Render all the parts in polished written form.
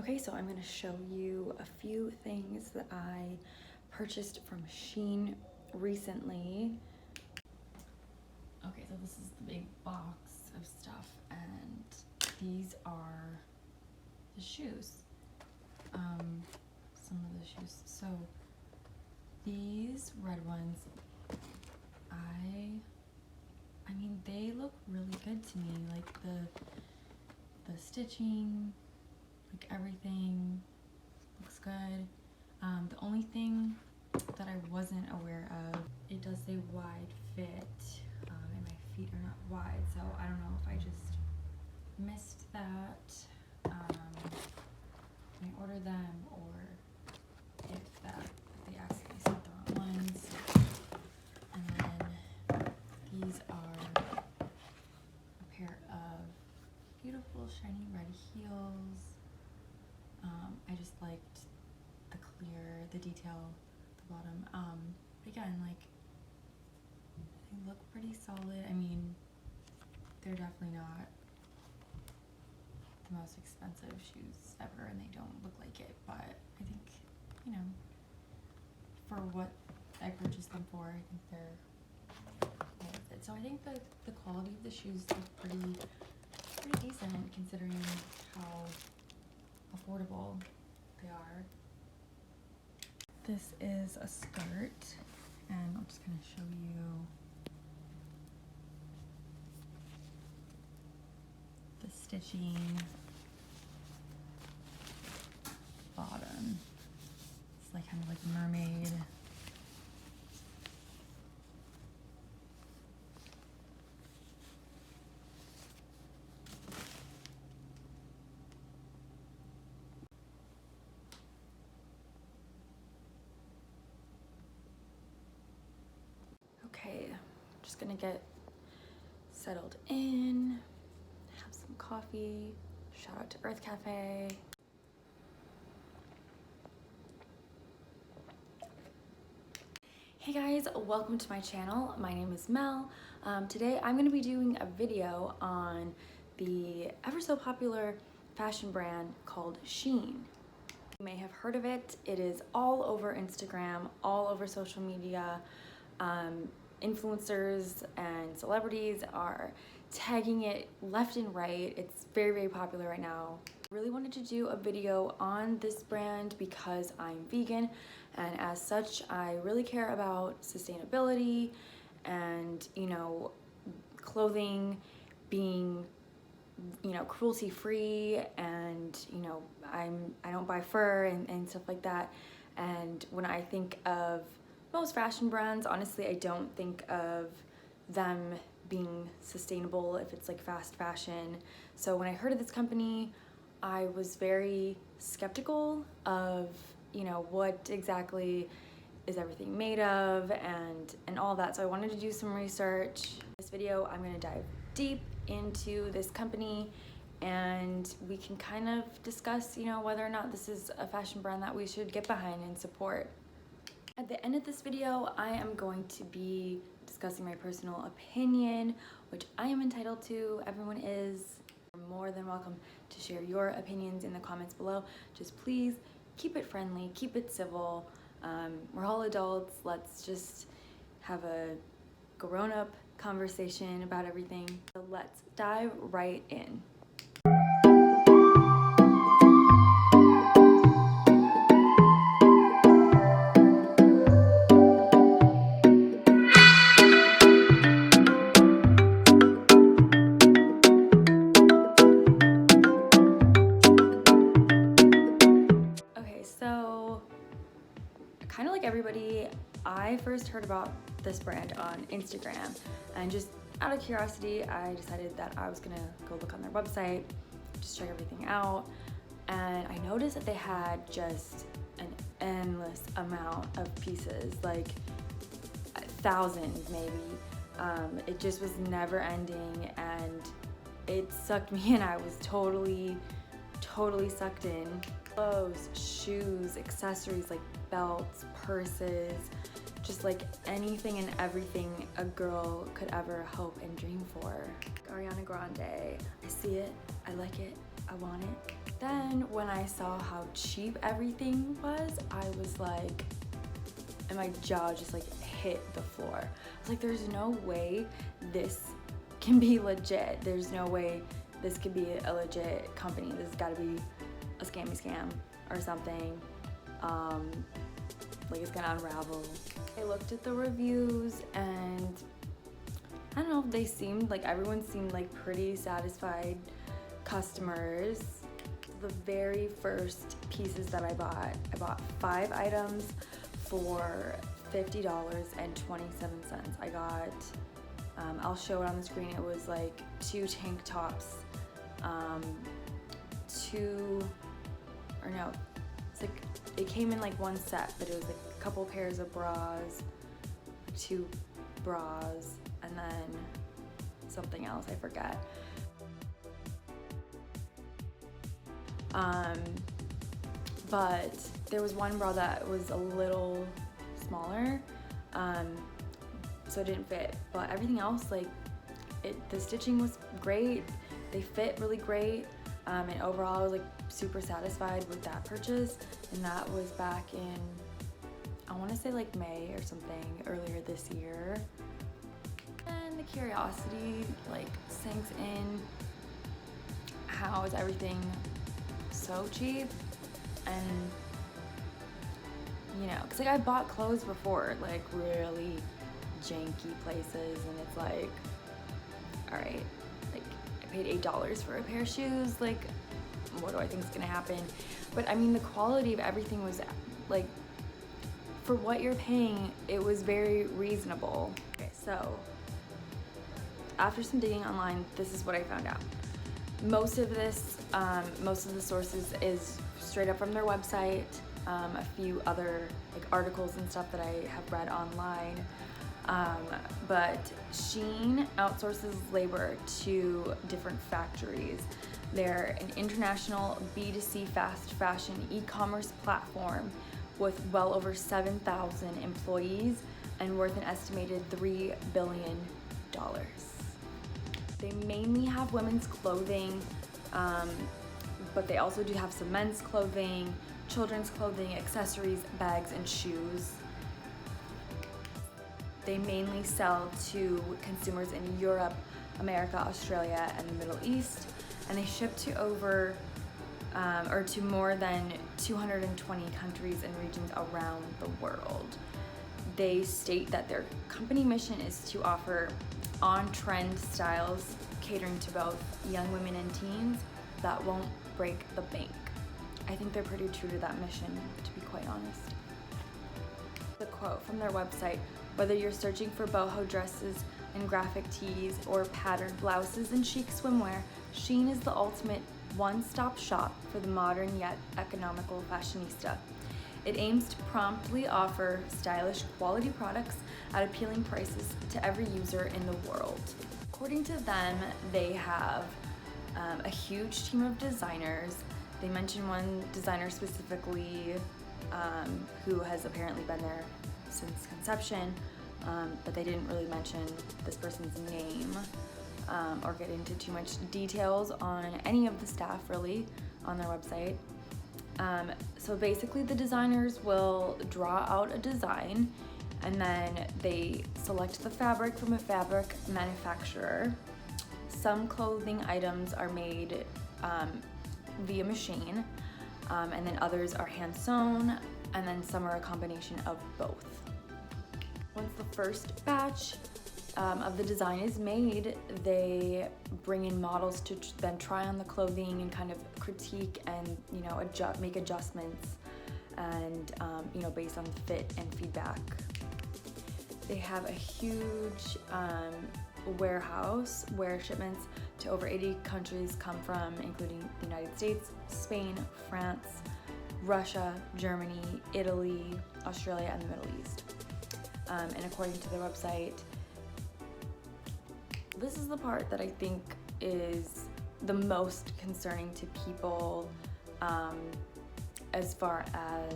Okay, so I'm gonna show you a few things that I purchased from SHEIN recently. Okay, so this is the big box of stuff, and these are the shoes. Some of the shoes. So these red ones, I mean, they look really good to me. Like the stitching, like everything looks good. The only thing that I wasn't aware of, it does say wide fit, and my feet are not wide, so I don't know if I just missed that when I ordered them, or if they accidentally sent the wrong ones. And then these are a pair of beautiful shiny red heels. I just liked the detail at the bottom. But again, like, they look pretty solid. I mean, they're definitely not the most expensive shoes ever, and they don't look like it, but I think, you know, for what I purchased them for, I think they're worth it. So I think the quality of the shoes look pretty decent considering how affordable they are. This is a skirt, and I'm just gonna show you the stitching bottom. It's like kind of like mermaid. Okay, just gonna get settled in, have some coffee. Shout out to Earth Cafe. Hey guys, welcome to my channel. My name is Mel. Today I'm gonna be doing a video on the ever so popular fashion brand called SHEIN. You may have heard of it. It is all over Instagram, all over social media. Influencers and celebrities are tagging it left and right. It's very popular right now. I really wanted to do a video on this brand because I'm vegan, and as such I really care about sustainability and, you know, clothing being, you know, cruelty free, and, you know, I don't buy fur and stuff like that. And when I think of most fashion brands, honestly, I don't think of them being sustainable if it's like fast fashion. So when I heard of this company, I was very skeptical of, you know, what exactly is everything made of and all that. So I wanted to do some research. In this video, I'm gonna dive deep into this company, and we can kind of discuss, you know, whether or not this is a fashion brand that we should get behind and support. At the end of this video, I am going to be discussing my personal opinion, which I am entitled to. Everyone is. You're more than welcome to share your opinions in the comments below. Just please keep it friendly, keep it civil. We're all adults. Let's just have a grown-up conversation about everything. So let's dive right in. Kind of like everybody, I first heard about this brand on Instagram, and just out of curiosity, I decided that I was gonna go look on their website, just check everything out, and I noticed that they had just an endless amount of pieces, like thousands maybe. It just was never ending, and it sucked me in. I was totally sucked in. Clothes, shoes, accessories like belts, purses, just like anything and everything a girl could ever hope and dream for. Ariana Grande, I see it, I like it, I want it. Then when I saw how cheap everything was, I was like, and my jaw just like hit the floor. I was like, there's no way this can be legit. There's no way this could be a legit company. This has got to be a scam or something. Like it's gonna unravel. I looked at the reviews and I don't know, they seemed like everyone seemed like pretty satisfied customers. The very first pieces that I bought 5 items for $50.27. I got, I'll show it on the screen, it was like 2 tank tops, it came in like one set, but it was like a couple pairs of bras, 2 bras, and then something else, I forget. But there was one bra that was a little smaller, so it didn't fit, but everything else, like the stitching was great, they fit really great, and overall I was like super satisfied with that purchase. And that was back in, I want to say like May or something, earlier this year. And the curiosity like sinks in, how is everything so cheap? And you know, because like I bought clothes before, like really janky places, and it's like, all right, like I paid $8 for a pair of shoes, like what do I think is gonna happen? But I mean, the quality of everything was like, for what you're paying, it was very reasonable. Okay, so after some digging online, this is what I found out. Most of the sources is straight up from their website, a few other like articles and stuff that I have read online. But SHEIN outsources labor to different factories. They're an international B2C fast fashion e-commerce platform with well over 7,000 employees and worth an estimated $3 billion. They mainly have women's clothing, but they also do have some men's clothing, children's clothing, accessories, bags, and shoes. They mainly sell to consumers in Europe, America, Australia, and the Middle East, and they ship to to more than 220 countries and regions around the world. They state that their company mission is to offer on-trend styles catering to both young women and teens that won't break the bank. I think they're pretty true to that mission, to be quite honest. The quote from their website: whether you're searching for boho dresses and graphic tees or patterned blouses and chic swimwear, SHEIN is the ultimate one-stop shop for the modern yet economical fashionista. It aims to promptly offer stylish quality products at appealing prices to every user in the world. According to them, they have a huge team of designers. They mention one designer specifically who has apparently been there since conception, but they didn't really mention this person's name or get into too much details on any of the staff really on their website. So basically the designers will draw out a design and then they select the fabric from a fabric manufacturer. Some clothing items are made via machine, and then others are hand sewn, and then some are a combination of both. Once the first batch of the design is made, they bring in models to then try on the clothing and kind of critique and make adjustments and based on fit and feedback. They have a huge warehouse where shipments to over 80 countries come from, including the United States, Spain, France, Russia, Germany, Italy, Australia, and the Middle East. And according to their website, this is the part that I think is the most concerning to people, as far as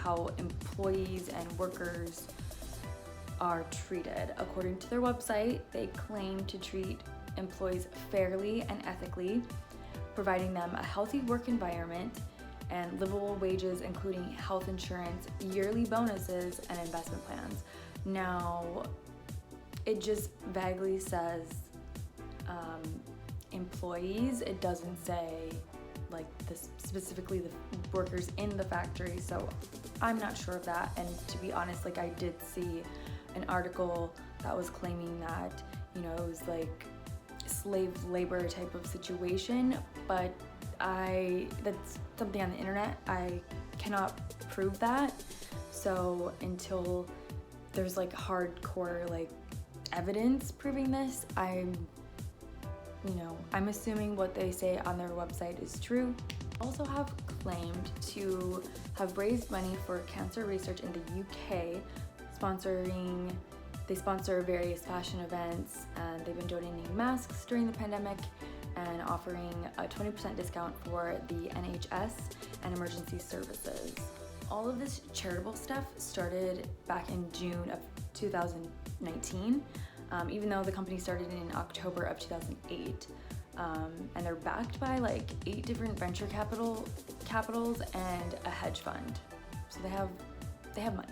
how employees and workers are treated. According to their website, they claim to treat employees fairly and ethically, providing them a healthy work environment and livable wages, including health insurance, yearly bonuses, and investment plans. Now, it just vaguely says employees. It doesn't say like specifically the workers in the factory, so I'm not sure of that. And to be honest, like, I did see an article that was claiming that, you know, it was like slave labor type of situation, but that's something on the internet. I cannot prove that. So until there's like hardcore like evidence proving this, I'm assuming what they say on their website is true. Also have claimed to have raised money for cancer research in the UK, they sponsor various fashion events, and they've been donating masks during the pandemic and offering a 20% discount for the NHS and emergency services. All of this charitable stuff started back in June of 2019, even though the company started in October of 2008. And they're backed by like 8 different venture capitals and a hedge fund. So they have money.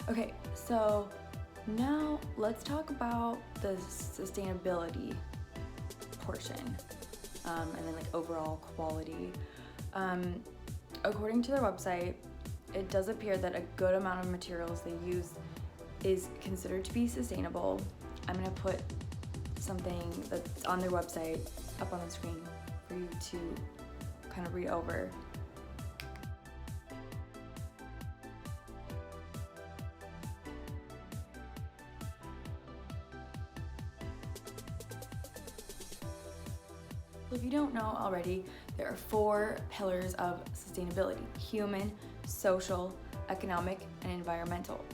Okay, so now let's talk about the sustainability portion, and then like overall quality. According to their website, it does appear that a good amount of materials they use is considered to be sustainable. I'm gonna put something that's on their website up on the screen for you to kind of read over. If you don't know already, there are 4 pillars of sustainability: human, social, economic, and environmental.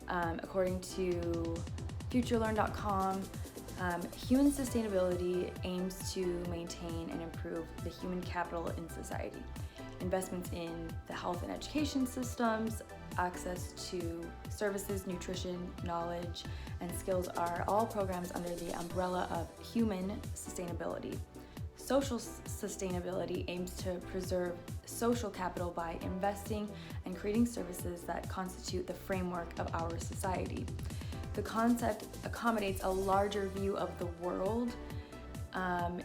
According to futurelearn.com, human sustainability aims to maintain and improve the human capital in society. Investments in the health and education systems, access to services, nutrition, knowledge, and skills are all programs under the umbrella of human sustainability. Social sustainability aims to preserve social capital by investing and creating services that constitute the framework of our society. The concept accommodates a larger view of the world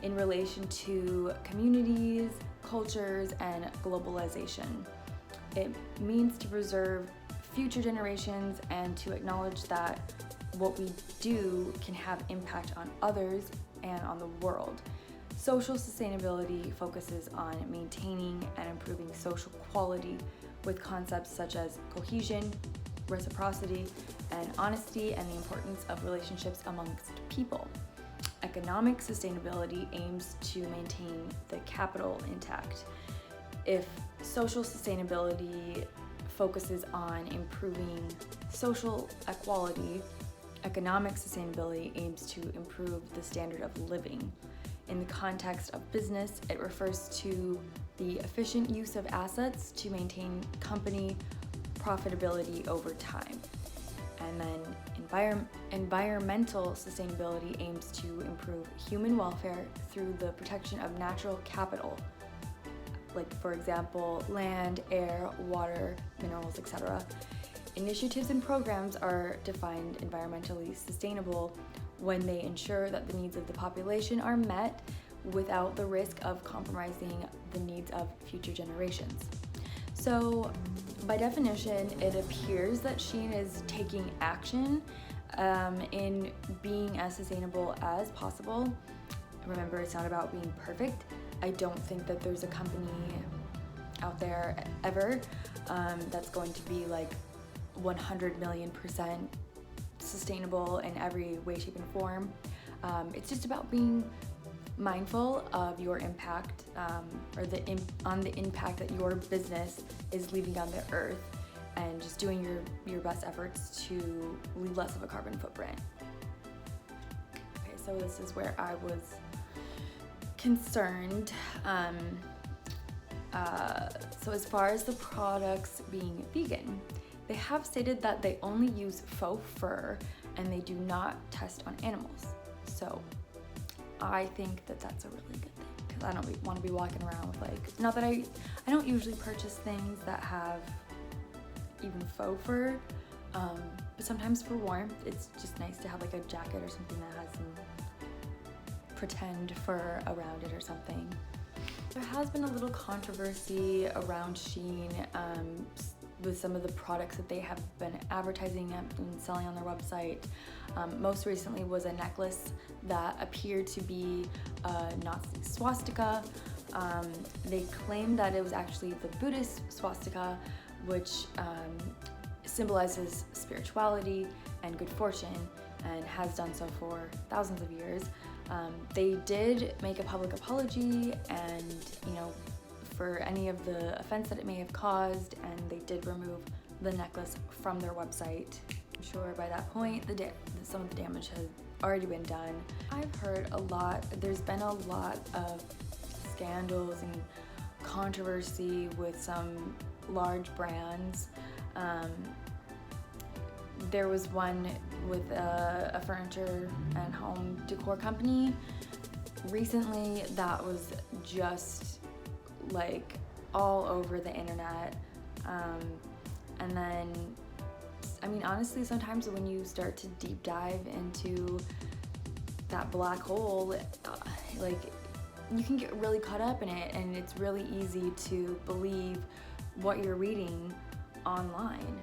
in relation to communities, cultures, and globalization. It means to preserve future generations and to acknowledge that what we do can have impact on others and on the world. Social sustainability focuses on maintaining and improving social quality with concepts such as cohesion, reciprocity, and honesty, and the importance of relationships amongst people. Economic sustainability aims to maintain the capital intact. If social sustainability focuses on improving social equality, economic sustainability aims to improve the standard of living. In the context of business, it refers to the efficient use of assets to maintain company profitability over time. And then environmental sustainability aims to improve human welfare through the protection of natural capital, like for example, land, air, water, minerals, etc. Initiatives and programs are defined environmentally sustainable when they ensure that the needs of the population are met without the risk of compromising the needs of future generations. So, by definition, it appears that SHEIN is taking action in being as sustainable as possible. Remember, it's not about being perfect. I don't think that there's a company out there ever that's going to be like 100 million% sustainable in every way, shape, and form. It's just about being mindful of your impact on the impact that your business is leaving on the earth, and just doing your best efforts to leave less of a carbon footprint. Okay, so this is where I was concerned. So as far as the products being vegan, they have stated that they only use faux fur and they do not test on animals. So I think that that's a really good thing, because I don't want to be walking around with like, not that I don't usually purchase things that have even faux fur, but sometimes for warmth it's just nice to have like a jacket or something that has some pretend fur around it or something. There has been a little controversy around SHEIN with some of the products that they have been advertising and selling on their website. Most recently was a necklace that appeared to be a Nazi swastika. They claimed that it was actually the Buddhist swastika, which symbolizes spirituality and good fortune, and has done so for thousands of years. They did make a public apology, and for any of the offense that it may have caused, and they did remove the necklace from their website. I'm sure by that point some of the damage has already been done. I've heard there's been a lot of scandals and controversy with some large brands. There was one with a furniture and home decor company recently that was just like all over the internet. And then, I mean, honestly, sometimes when you start to deep dive into that black hole, like, you can get really caught up in it, and it's really easy to believe what you're reading online.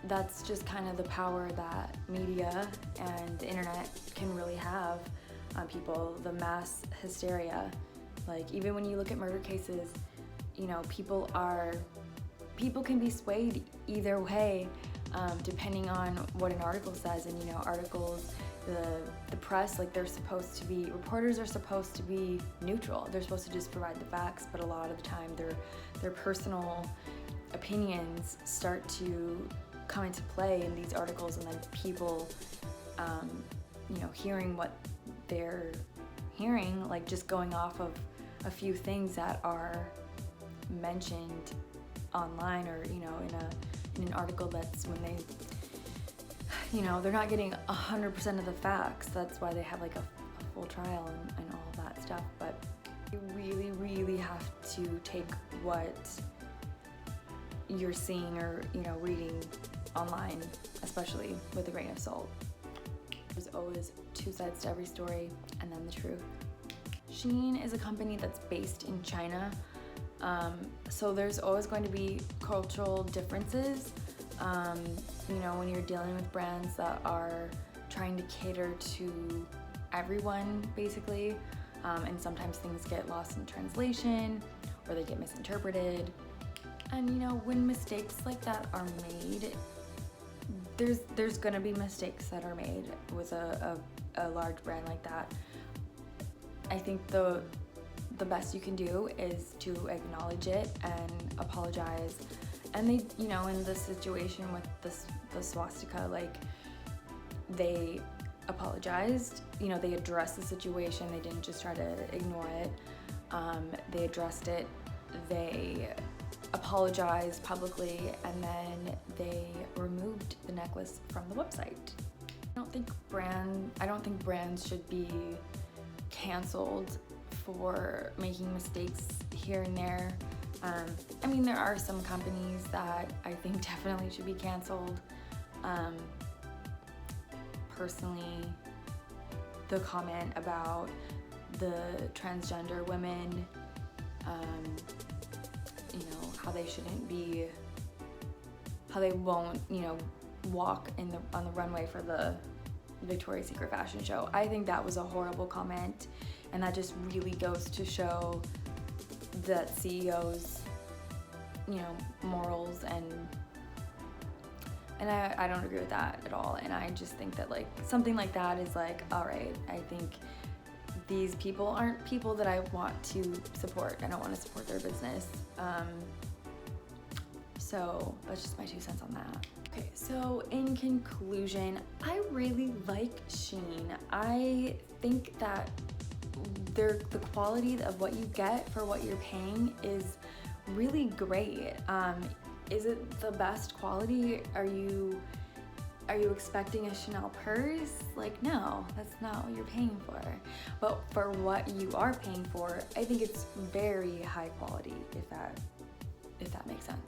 That's just kind of the power that media and the internet can really have on people, the mass hysteria. Like, even when you look at murder cases, people can be swayed either way, depending on what an article says. And articles, the press, like, reporters are supposed to be neutral. They're supposed to just provide the facts, but a lot of the time their personal opinions start to come into play in these articles, and then people hearing what they're hearing, like just going off of a few things that are mentioned online, or in an article, that's when they they're not getting 100% of the facts. That's why they have like a full trial and all that stuff. But you really have to take what you're seeing or reading online, especially, with a grain of salt. There's always two sides to every story, and then the truth. SHEIN is a company that's based in China, so there's always going to be cultural differences. When you're dealing with brands that are trying to cater to everyone, basically, and sometimes things get lost in translation, or they get misinterpreted. And when mistakes like that are made, there's gonna be mistakes that are made with a large brand like that. I think the best you can do is to acknowledge it and apologize. And they, in the situation with the swastika, like, they apologized. They addressed the situation. They didn't just try to ignore it. They addressed it. They apologized publicly, and then they removed the necklace from the website. I don't think brands should be canceled for making mistakes here and there. I mean, there are some companies that I think definitely should be canceled. Personally, the comment about the transgender women, how they won't, walk on the runway for the Victoria's Secret fashion show. I think that was a horrible comment, and that just really goes to show that CEOs, morals, and I don't agree with that at all. And I just think that, like, something like that is like, all right, I think these people aren't people that I want to support. I don't want to support their business. So that's just my 2 cents on that. Okay, so in conclusion, I really like SHEIN. I think that the quality of what you get for what you're paying is really great. Is it the best quality? are you expecting a Chanel purse? Like, no, that's not what you're paying for. But for what you are paying for, I think it's very high quality, if that makes sense.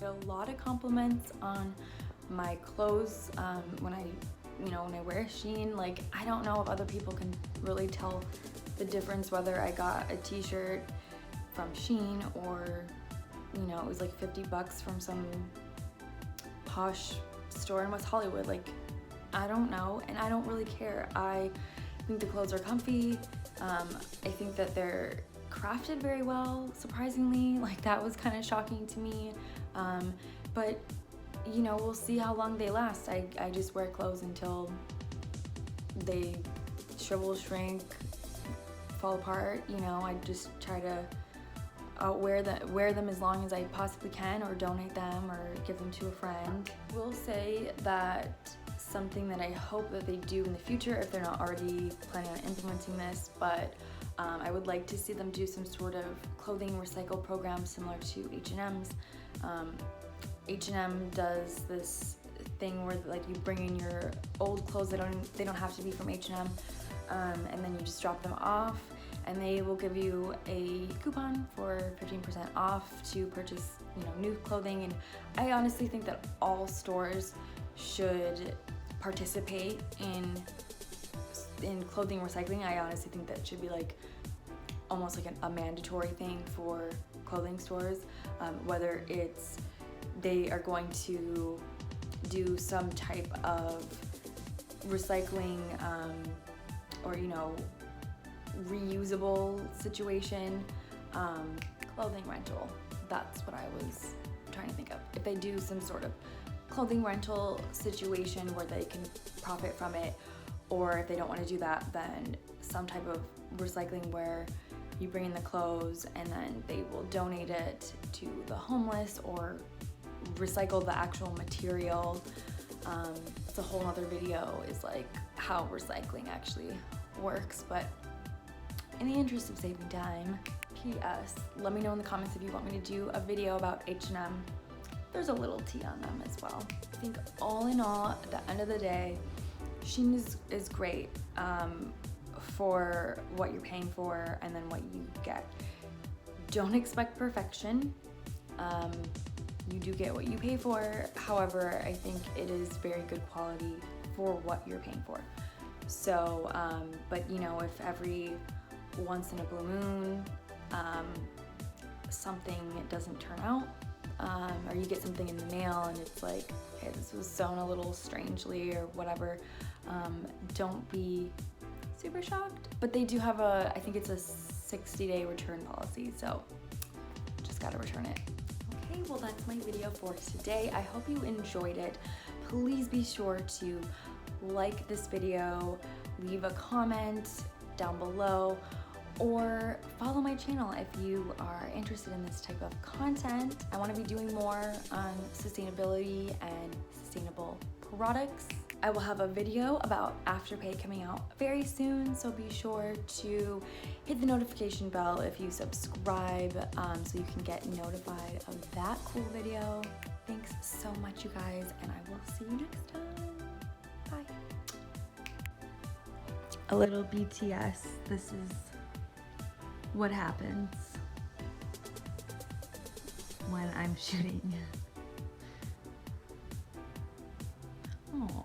A lot of compliments on my clothes when I wear SHEIN. Like, I don't know if other people can really tell the difference whether I got a t-shirt from SHEIN or, it was like 50 bucks from some posh store in West Hollywood. Like, I don't know, and I don't really care. I think the clothes are comfy. I think that they're crafted very well, surprisingly. Like, that was kind of shocking to me. But we'll see how long they last. I just wear clothes until they shrivel, shrink, fall apart. I just try to wear them as long as I possibly can, or donate them, or give them to a friend. We'll say that something that I hope that they do in the future, if they're not already planning on implementing this, but I would like to see them do some sort of clothing recycle program similar to H&M's. H&M does this thing where, like, you bring in your old clothes. They don't have to be from H&M, and then you just drop them off, and they will give you a coupon for 15% off to purchase, new clothing. And I honestly think that all stores should participate in clothing recycling. I honestly think that should be like almost like a mandatory thing for clothing stores, whether it's they are going to do some type of recycling or reusable situation. Clothing rental, that's what I was trying to think of. If they do some sort of clothing rental situation where they can profit from it, or if they don't want to do that, then some type of recycling where you bring in the clothes and then they will donate it to the homeless or recycle the actual material. It's a whole other video, is like how recycling actually works, but in the interest of saving time, P.S. let me know in the comments if you want me to do a video about H&M. There's a little tea on them as well. I think all in all, at the end of the day, SHEIN is great for what you're paying for and then what you get. Don't expect perfection. You do get what you pay for. However, I think it is very good quality for what you're paying for. So, but if every once in a blue moon something doesn't turn out, or you get something in the mail and it's like, hey, this was sewn a little strangely or whatever, don't be super shocked. But they do have I think it's a 60-day return policy, so just gotta return it. Okay, well, that's my video for today. I hope you enjoyed it. Please be sure to like this video, leave a comment down below, or follow my channel if you are interested in this type of content. I want to be doing more on sustainability and sustainable products. I will have a video about Afterpay coming out very soon, so be sure to hit the notification bell if you subscribe, so you can get notified of that cool video. Thanks so much, you guys, and I will see you next time. Bye. A little BTS. This is what happens when I'm shooting. Oh.